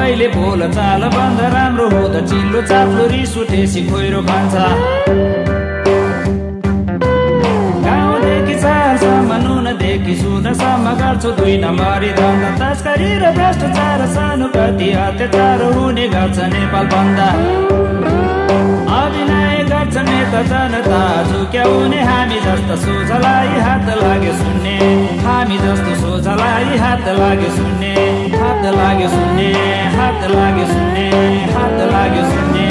कहिले बोल चाल बन्द राम्रो हो त चिल्लो चाप्लो रिस उठेसी खोइरो खान्छ गाउँदेखि चारसम्म नुनदेखि सुनसम्म गर्छु 2 नम्बरी धन्दा तस्करी र भ्रष्टाचार सानो कति अत्याचार हुने गर्छ नेपाल भन्दा अभिनय गर्छ नेता जनता झुक्याउने हामी जस्तो सोझलाई हात लाग्यो सुन्ने हामी जस्तो सोझलाई हात लाग्यो सुन्ने हात लाग्यो सुन्ने हात लाग्यो सुन्ने हात लाग्यो सुन्ने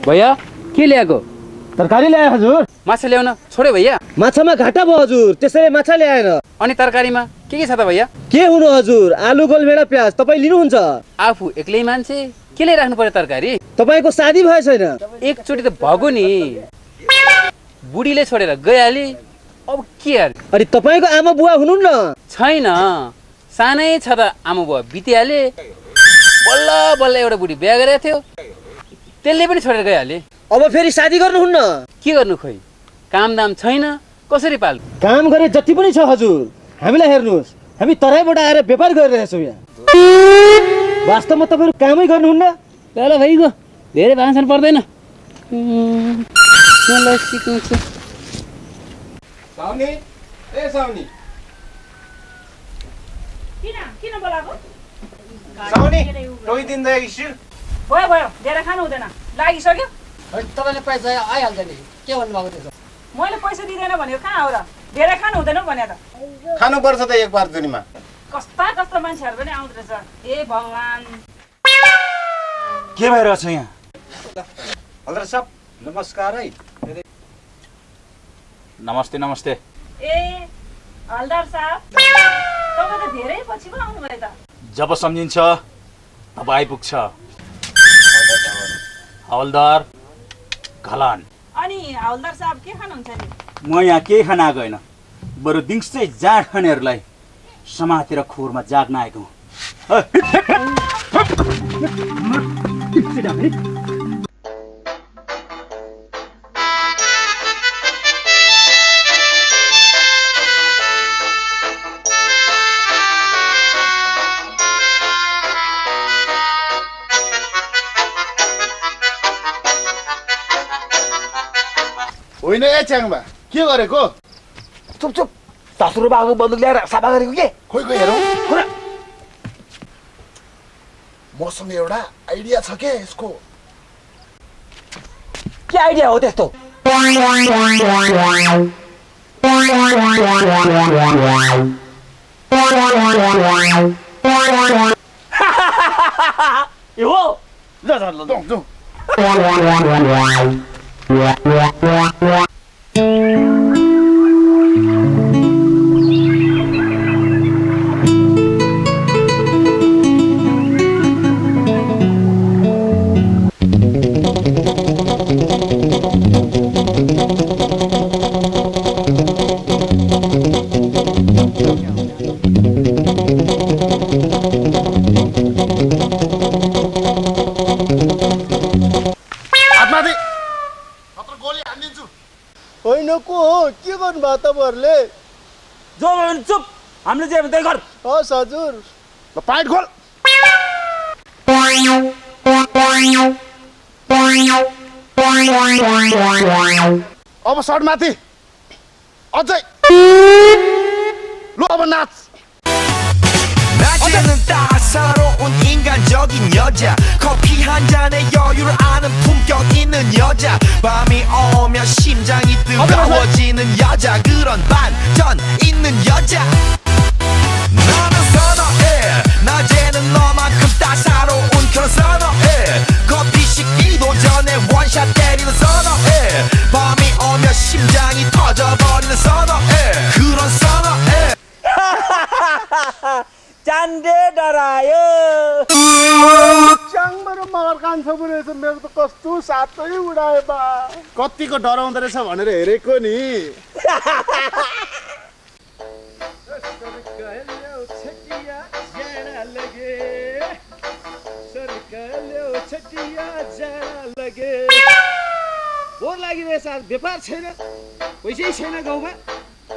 भैया के ल्याएको तरकारी ल्याए हजुर माछा ल्याउन छोड्यो भैया माछामा घाटा भयो हजुर त्यसैले माछा ल्याएन अनि तरकारीमा के छ त भैया के हुनु हजुर आलु गोलभेडा प्याज तपाई लिनुहुन्छ आफू एक्लै मान्छे के लै राख्नु पर्यो तरकारी तपाईको शादी भए छैन एकचोटी त भगो नि बुढीले छोडेर गइहाली अब के यार अनि तपाईको आमा बुवा हुनुहुन्न छैन सानै छ त आमा बुवा बितिहाले बल्ल बल्ल एउटा बुढी बिहा गरेको थियो त्यसले पनि छोडेर गइहाले अब फेरि शादी गर्नुहुन्न के गर्नु खोइ काम दाम छैन कसरी पाल काम गरे जति पनि छ हजुर हामीलाई हेर्नुहोस् हामी तराईबाट आएर व्यापार गरिरहेछौँ यहाँ वास्तवमा तपाईहरु कामै गर्नुहुन्न ल भाइको धेरै भाषण पर्दैन मलाई सिकाउँछु साउनी ए साउनी किन बोलाको साउनी टोइ दिँदै एकछिन भयो भयो धेरै खानु हुँदैन लागिसक्यो तपाईले पैसा आइहाल्छ नि के भन्नु भएको त्यसो मैले पैसा दिँदैन भनेको कहाँ हो र धेरै खानु हुँदैन भने त खानु पर्छ त एक बार दिनमा कस्ता कस्ता मान्छेहरु पनि आउँदै रहेछ ए भगवान के भइरहेछ यहाँ हल्दर साहब नमस्कार है नमस्ते नमस्ते ए हल्दार साहब तपाईं त धेरै पछि पो आउनु भयो त जब सम्झिन्छ तब आइपुग्छ हवलदार घलान अनि हवलदार साहब के खानुहुन्छ नि म यहाँ केही खान आएको होइन बरु दिउँसै जाँड खानेहरूलाई समातेर खोरमा जाग्न आएको होइन ए च्याङबा के गरेको चुप चुप 10 रुपैयाँको बन्दुक ल्याएर साफा गरेको के खोइ खोइ हेरौँ मसँग एउटा आइडिया छ के यसको के आइडिया हो त्यस्तो यो हो ल जाउँ के गर्नु भयो तपाईहरुले जो चुप हामीले जे त्यही गर हस् हजुर पाइट खोल अब सर्ट माथि अझै लो अब नाच 낮에는 따사로운 인간적인 여자 커피 한 잔에 여유를 아는 품격 있는 여자 밤이 오면 심장이 뜨거워지는 여자 그런 반전 있는 여자 너는 선호해 낮에는 너만큼 따사로운 कानले डरायो च्याङबाट मगर कान छ रहेछ मेरो त कस्तो सातै उडाए बा कतिको डराउँदो रहेछ भनेर हेरेको नि बोर लागिरहेछ आज व्यापार छैन पैसै छैन गाउँमा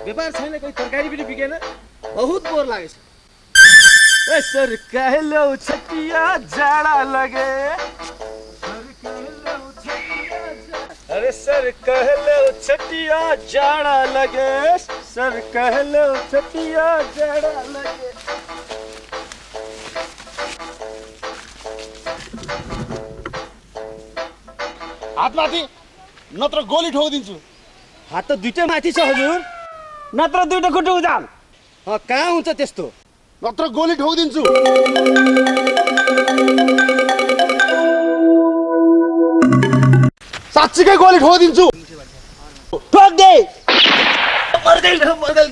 व्यापार छैन कोही तरकारी पनि बिकेन बहुत बोर लागेछ ए सरकालो छटिया जाडा लगे अरे सरकालो छटिया जाडा लगे सरकालो छटिया जाडा लगे हातमाथि नत्र गोली ठोकिदिन्छु हात त दुईटै माथि छ हजुर नत्र दुईटा खुट्टा उजाल कहाँ हुन्छ त्यस्तो नत्र गोली ठोकिदिन्छु साँच्चीकै गोली ठोकिदिन्छु ठोक दे मर्दै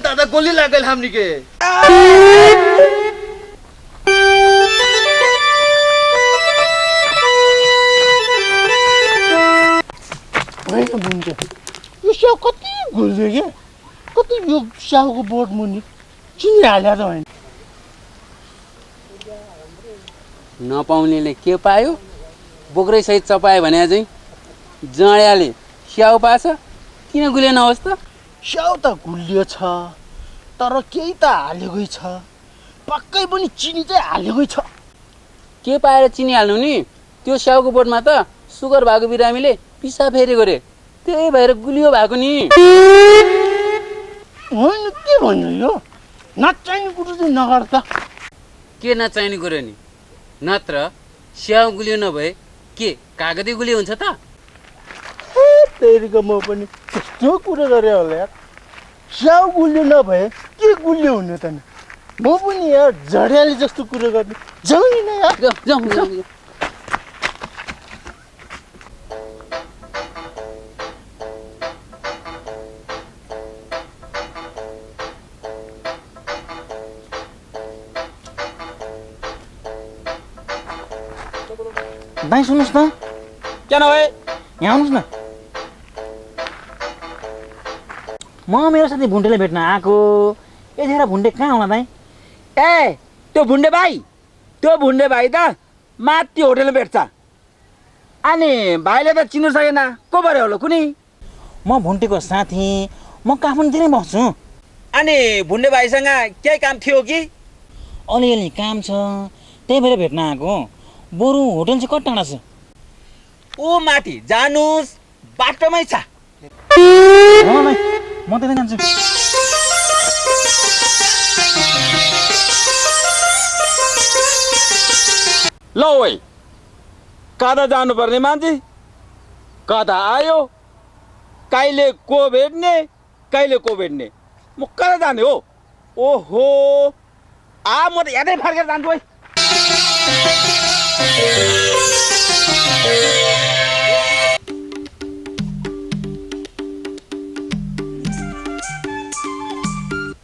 दादा गोली लाग्यो हामी के यो स्याउ कति घुल्छ क्या कति यो स्याउको बोट मुनि चिनिहाल्यो त होइन नपाउनेले के पायो बोक्रै सहित चपायो भने चाहिँ जँड्याले स्याउ पाछ किन गुलियो नहोस् त स्याउ त गुलियो छ तर केही त हालेकै छ पक्कै पनि चिनी चाहिँ हालेकै छ के पाएर चिनी हाल्नु नि त्यो स्याउको बोटमा त सुगर भएको बिरामीले पिसा फेरेको रे त्यही भएर गुलियो भएको नि होइन के भन्नु यो नचाहिने कुरो चाहिँ नगर त के नचाहिने कुरो नि नत्र स्याउ गुलियो नभए के कागती गुलियो हुन्छ त तेरीको म पनि त्यस्तो कुरो गरेँ होला यार स्याउ गुलियो नभए के गुलियो हुनु त म पनि यार झड्याली जस्तो कुरो गर्ने जाउँ नि यार जाउँ दाइ सुन्नुहोस् न क्या नभए यहाँ आउनुहोस् न म मेरो साथी भुन्डेलाई भेट्न आएको यतिखेर भुन्डे कहाँ होला दाइ ए त्यो भुन्डे भाइ त माथि होटेलमा भेट्छ अनि भाइले त चिन्नु सकेन को भरे होला कुनै म भुन्टेको साथी म काठमाडौँतिरै बस्छु अनि भुन्डे भाइसँग केही काम थियो कि अलिअलि काम छ त्यही भएर भेट्न आएको बरु होटल चाहिँ कति टाढा छ ऊ माथि जानुस् बाटोमै छ म त्यतै जान्छु ल ओइ कता जानुपर्ने मान्छे कता आयो कहिले को भेट्ने म कता जाने हो ओहो म त यादै फर्केर जान्छु है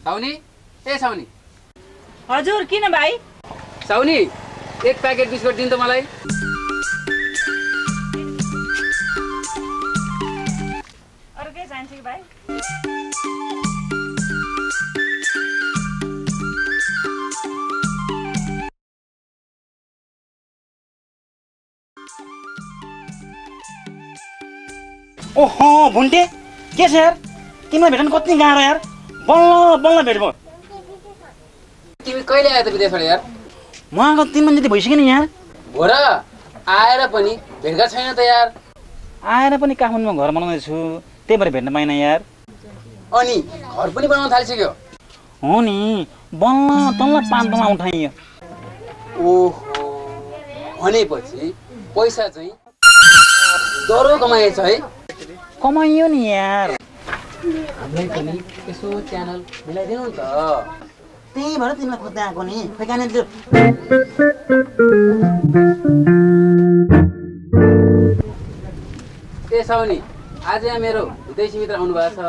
साउनी ए साउनी हजुर किन भाइ साउनी एक प्याकेट बिस्कुट दिनु त मलाई अरू के चाहिन्छ कि भाइ ओहो भुन्टे के छ यार तिमीलाई भेट्न कति गाह्रो यार बल्ल भेट भयो तिमी कहिले आयो त विदेशबाट यार म आएको 3 महिना जति भइसक्यो नि यार हो र आएर पनि भेटघाट छैन त यार आएर पनि काठमाडौँमा घर बनाउँदैछु त्यही भएर भेट्न पाइनँ यार अनि घर पनि बनाउन थालिसक्यो हो नि बल्ल तल्ल पान्तमा उठाइयो ओहो भनेपछि पैसा चाहिँ दरो कमाएछ है कमाइयो नि यार हामीलाई पनि यसो च्यानल मिलाइदिनु नि त त्यही भएर तिमीलाई खोज्दै आएको नि खै कहाँ त्यो ए साउनी आज यहाँ मेरो विदेशी मित्र आउनु भएको छ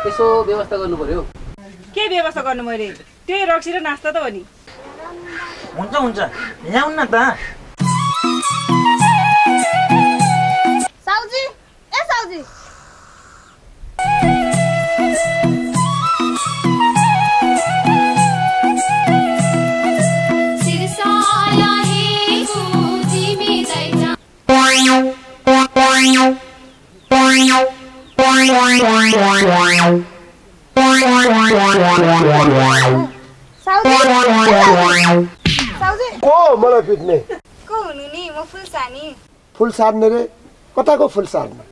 यसो व्यवस्था गर्नु पर्यो के व्यवस्था गर्नु मैले त्यही रक्सी र नास्ता त हो नि। हुन्छ हुन्छ ल्याउन न त। साउजी ए साउजी को मलाई पिट्ने को हुनु नि म फुलसानी फुल सार्ने रे कताको फुल सार्ने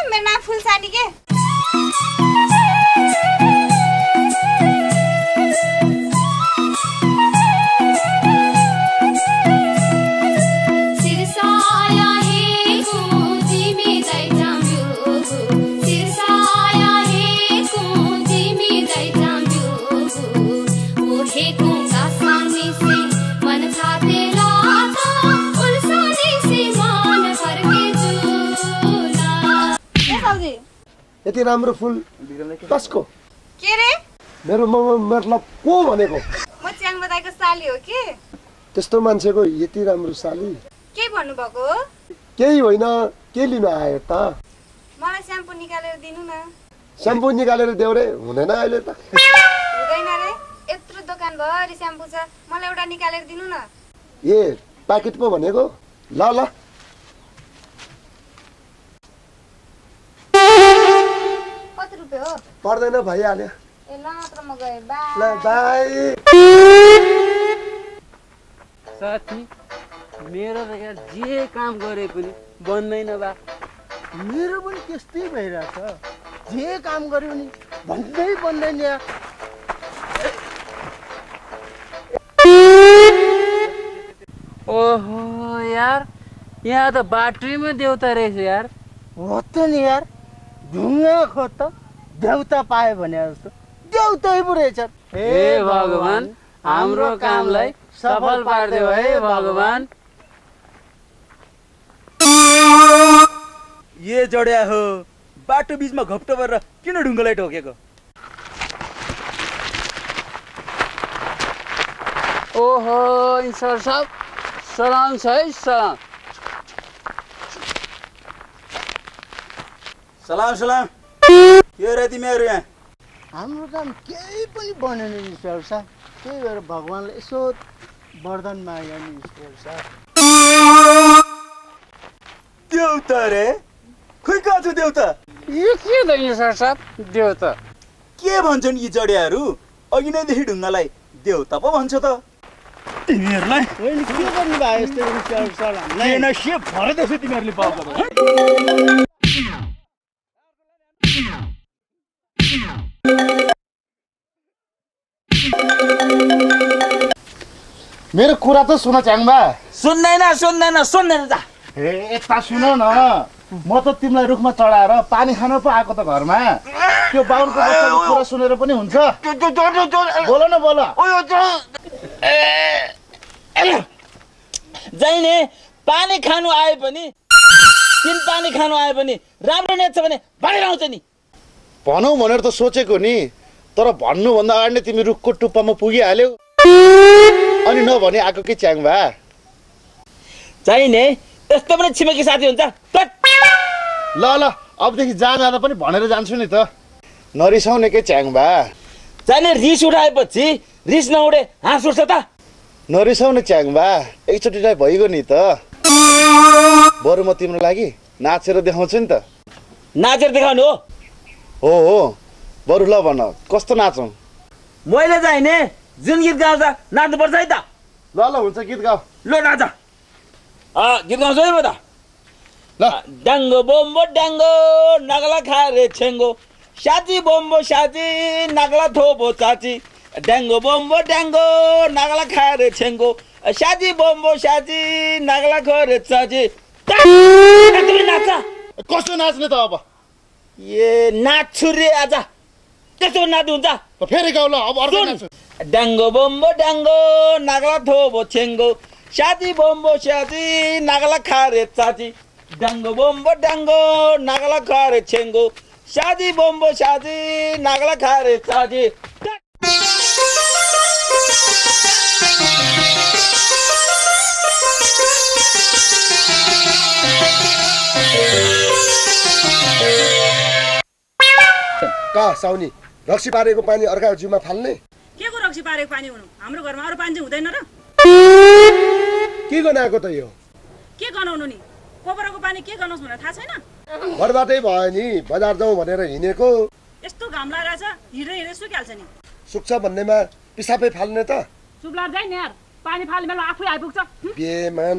मेरो नाम फुलसानी के यति राम्रो फुल कसको के रे मेरो मतलब को भनेको म च्याङ बदाईको साली हो के त्यस्तो मान्छेको यति राम्रो साली के भन्नु भएको केही होइन के लिन आयो त मलाई स्याम्पू निकालेर दिनु न स्याम्पू निकालेर देऊ रे हुँदैन अहिले त हुँदैन रे यत्रो दोकान भरि स्याम्पू छ मलाई एउटा निकालेर दिनु न ए प्याकेट पो भनेको ल ल कति रुपैयाँ हो पर्दैन भइहाल्यो ए ल मात्र म गएँ बाई ल बाई साथी मेरो त यार जे काम गरे पनि बन्दैन बा मेरो पनि त्यस्तै भइरहेछ जे काम गर्यो नि भन्दै बन्दैन यार ओहो यार यहाँ त बाट्रीमा देउता रहेछ यार हो त नि यार ढुङ्गा खोत देउता पायो भने जस्तो देउतै पो रहेछ हे भगवान हाम्रो कामलाई सफल पार्दियो है भगवान ये जड्या हो बाटो बीचमा घप्टो गरेर किन ढुङ्गालाई ठोकेको ओहो सर साहब सलाम छ है सलाम सलाम सलाम यो रे तिमीहरू यहाँ हाम्रो काम केही पनि बनेन नि सर साहब त्यही भएर भगवान्ले यसो वरदान माग्यो नि ईश्वर साहब देउता रे खोइ कहाँ छ देउता यो के दैन सर साहब देउता के भन्छन् यी जडियाहरू अघि नैदेखि ढुङ्गालाई देउता पो भन्छ त तिमीहरूलाई होइन के गर्नु भयो यस्तो सर हामीलाई के भरेदैछ तिमीहरूले पाउँछ मेरो कुरा त सुन च्याङबा सुन्दैन जा ए यता सुन न म त तिमीलाई रुखमा चढाएर पानी खान पो आएको त घरमा त्यो बाहुनको बच्चाको कुरा सुनेर पनि हुन्छ बोल न बोल जाइने पानी खानु आए पनि राम्रो नेट छ भने बाहिर आउँछ नि भनौ भनेर त सोचेको नि तर भन्नुभन्दा अगाडि नै तिमी रुखको टुप्पामा पुगिहाल्यौ अनि नभने आएको के च्याङबा चाहिने यस्तो पनि छिमेकी साथी हुन्छ ल अबदेखि जाँदा पनि भनेर जान्छु नि त नरिसाउने के च्याङबा चाहिने रिस उठाएपछि रिस नउठे हाँस उठ्छ त नरिसाउने च्याङबा एकचोटि भइगयो नि त बरु म तिम्रो लागि नाचेर देखाउँछु नि त नाचेर देखाउनु हो बरु ल भन कस्तो नाचौँ मैले चाहिने जुन गीत गाउँछ नाच्नुपर्छ है त ल हुन्छ गीत गाऊ ल नाच गीत गाउँछु है म त ल डाङ्गो बोम्बो डाङ्गो नगला खारे छेङ्गो साची बोम्बो साची नगला थोबो चाची डाङ्गो बोम्बो डाङ्गो नगला खारे छेङ्गो साची बोम्बो साची नगला खारे चाची नाच कस्तो नाच्ने त अब ए नाच्छु रे आज त्यसो नाच्नु हुन्छ फेरि गाउँ ल अब अर्को नाच्छु डाङ्गो बोम्बो डाङ्गो नगला थोबो छेङ्गो साची बोम्बो साची नगला खारे चाची डाङ्गो बोम्बो डाङ्गो नगला खारे छेङ्गो साची बोम्बो साची नगला खारे चाची का साउनी रक्सी पारेको पानी अर्का जिउमा फाल्ने के को रक्सी पारेको पानी हुनु हाम्रो घरमा अरू पानी चाहिँ हुँदैन र के गनाएको त यो के गनाउनु नि कोपराको पानी के गर्नुहोस् भनेर थाहा छैन घरबाटै भयो नि बजार जाउँ भनेर हिँडेको यस्तो घाम लागेछ हिँड्दै सुकिहाल्छ नि सुक्छ भन्नेमा पिसाबै फाल्ने त चुप्लार जाइन यार पानी फाल्ने बेला आफै आइपुग्छ बेमान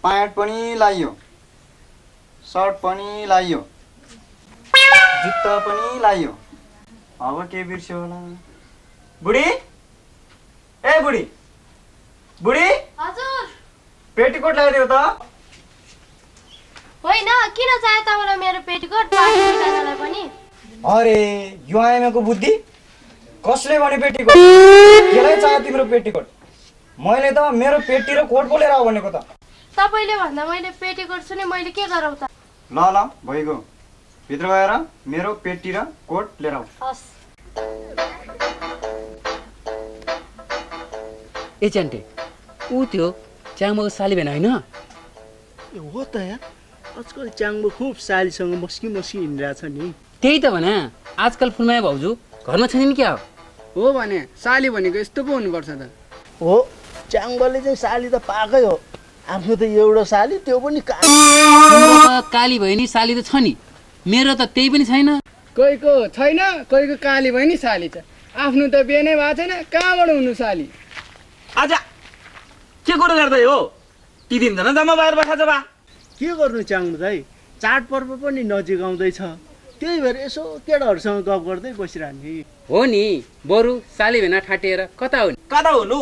प्यान्ट पनि लाइयो सर्ट पनि लाइयो जुत्ता पनि लाइयो अब के बिर्स्यो होला बुढी ए बुढी बुढी हजुर पेटीकोट ल्याइदेऊ त होइन किन चाहियो तपाईलाई मेरो पेटीकोट पार्टी जानलाई पनि अरे यो आएमाको बुद्धि कसले भने पेटीकोट केलाई चाहियो तिम्रो पेटीकोट मैले त मेरो पेटी र कोट पो लिएर आऊ भनेको त तपाईले भन्दा मैले पेटीकोट सुने मैले के गरौ त ल ल भइगयो भित्र गएर मेरो पेटी र कोट लिएर आऊ हस् ए च्यान्टे ऊ त्यो च्याङमाको साली भेन होइन हो त यार आजकल च्याङमा खुब सालीसँग मस्की हिँडिरहेछ नि त्यही त भने आजकल फुलमाया भाउजू घरमा छैन नि क्या हो भने साली भनेको यस्तो पो हुनुपर्छ त हो च्याङबाले चाहिँ साली त पाकै हो आफ्नो त एउटा साली त्यो पनि काली भयो नि साली त छ नि मेरो त त्यही पनि छैन कोहीको छैन कोहीको काली भयो नि साली छ आफ्नो त बिहे नै भएको छैन कहाँबाट हुनु साली आज के कुरो गर्दै हो ती दिनजना जम्मा भएर बसेछ बा के गर्नु च्याङ्नु दाइ चाडपर्व पनि नजिक आउँदैछ त्यही भएर यसो केटाहरूसँग गफ गर्दै बसिरहने हो नि बरु साली भेना ठाटिएर कता हुनु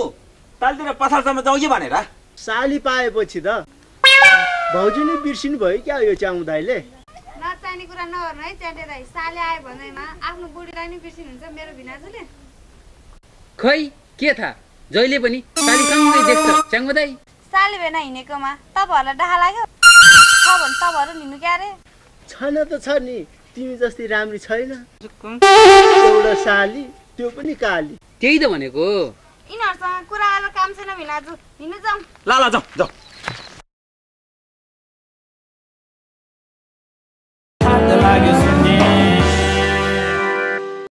तालतिर पछाडसम्म जाउँ कि भनेर साली पाएपछि त भाउजू नै बिर्सिनु भयो क्या यो च्याङ्नु दाइले नचाहिने कुरा नगर्नु है च्याटे दाइ साली आयो भन्दैमा आफ्नो बुढीलाई नि बिर्सिनुहुन्छ मेरो भिनाजुले खै के थाहा जहिले पनि सालीसँगै देख्छ च्याङ्गो दाइ साली भेना हिँडेकोमा तपाईँहरूलाई डाहा लाग्यो छ भने तपाईँहरू लिनु क्या अरे छैन त छ नि तिमी जस्तै राम्री छैन एउटा साली त्यो पनि काली त्यही त भनेको यिनीहरूसँग कुरा आएर काम छैन भिनाजु हिँड्नु जाउँ ल जाउँ